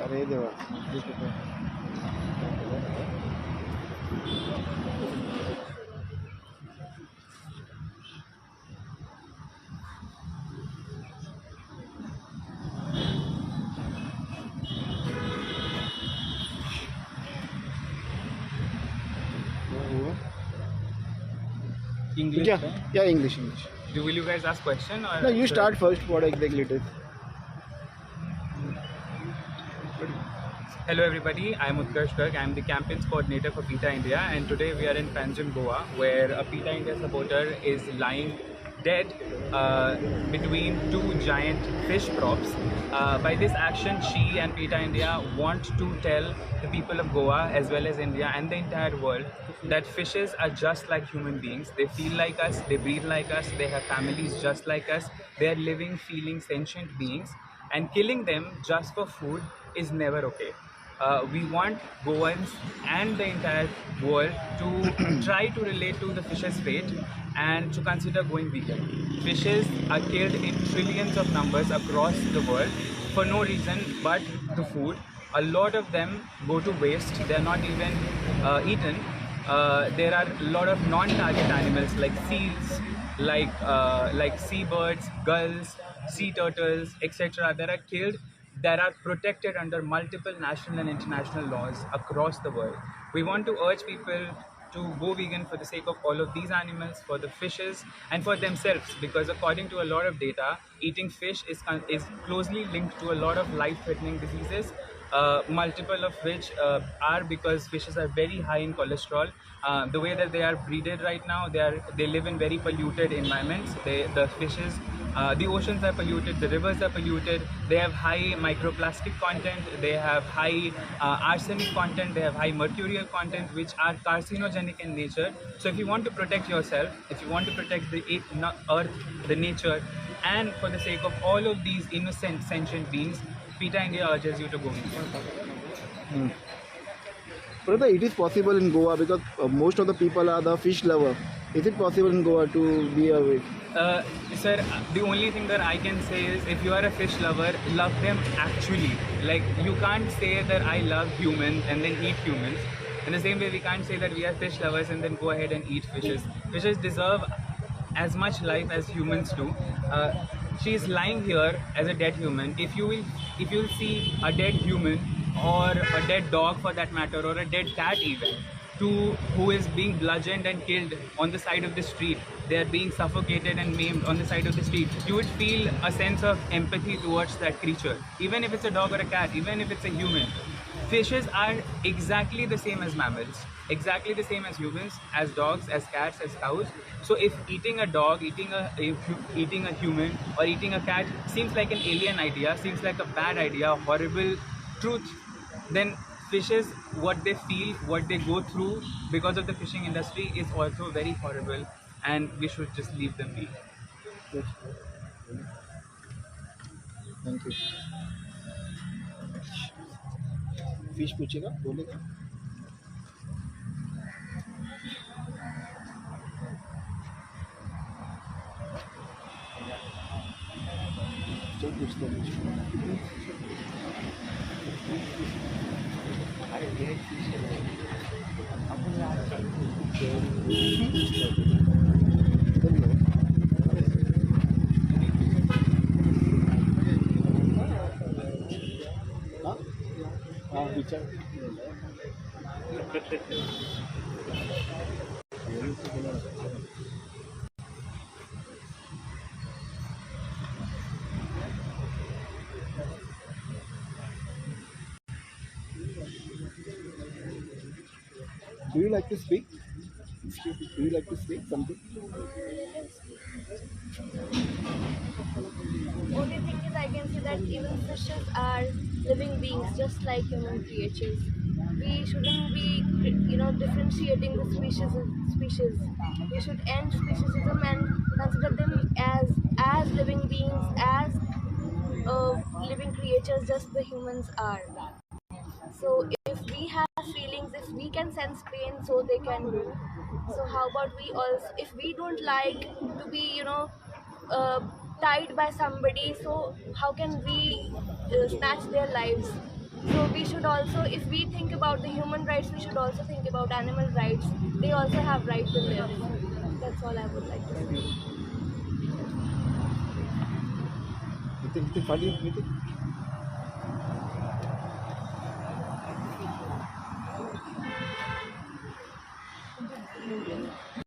अरे देवा English? Yeah, English. Will you guys ask question or? No, you start first. What exactly it is? Hello everybody, I'm Utkarsh Garg. I'm the campaigns coordinator for PETA India, and today we are in Panjim, Goa, where a PETA India supporter is lying dead between two giant fish props. By this action, she and PETA India want to tell the people of Goa as well as India and the entire world that fishes are just like human beings. They feel like us, they breathe like us, they have families just like us. They are living, feeling, sentient beings, and killing them just for food is never okay. We want Goans and the entire world to try to relate to the fish's fate and to consider going vegan. Fishes are killed in trillions of numbers across the world for no reason but the food. A lot of them go to waste. They are not even eaten. There are a lot of non-target animals like seals, like seabirds, gulls, sea turtles, etc. that are killed, that are protected under multiple national and international laws across the world. We want to urge people to go vegan for the sake of all of these animals, for the fishes, and for themselves, because according to a lot of data, eating fish is closely linked to a lot of life-threatening diseases, multiple of which are because fishes are very high in cholesterol. The way that they are breeded right now, they live in very polluted environments. The fishes, the oceans are polluted, the rivers are polluted, they have high microplastic content, they have high arsenic content, they have high mercurial content, which are carcinogenic in nature. So if you want to protect yourself, if you want to protect the earth, the nature, and for the sake of all of these innocent sentient beings, PETA India urges you to go vegan. Brother, it is possible in Goa because most of the people are the fish lover. Is it possible in Goa to be a vegan? Sir, the only thing that I can say is if you are a fish lover, love them actually. Like, you can't say that I love humans and then eat humans. In the same way, we can't say that we are fish lovers and then go ahead and eat fishes. Fishes deserve as much life as humans do. She is lying here as a dead human. If you will see a dead human or a dead dog for that matter, or a dead cat even, who is being bludgeoned and killed on the side of the street, they are being suffocated and maimed on the side of the street, you would feel a sense of empathy towards that creature, even if it's a dog or a cat, even if it's a human. Fishes are exactly the same as mammals, exactly the same as humans, as dogs, as cats, as cows. So if eating a dog, eating a human, or eating a cat seems like an alien idea, seems like a bad idea, a horrible truth, then fishes, what they feel, what they go through because of the fishing industry is also very horrible, and we should just leave them be. Thank you. Fish पूछेगा बोलेगा चल पूछते हाँ विचार Do you like to speak? Do you like to speak something? Only thing is I can see that even fishes are living beings just like human creatures. We shouldn't be, differentiating the species. We should end speciesism and consider them as living beings, as living creatures, just the humans are. So if we have feelings things. If we can sense pain, so they can do. So how about we also, if we don't like to be, uh, tied by somebody, so how can we snatch their lives? So we should also, if we think about the human rights, we should also think about animal rights. They also have right to live. That's all I would like to say. Nitin, Nitin, finally, Nitin.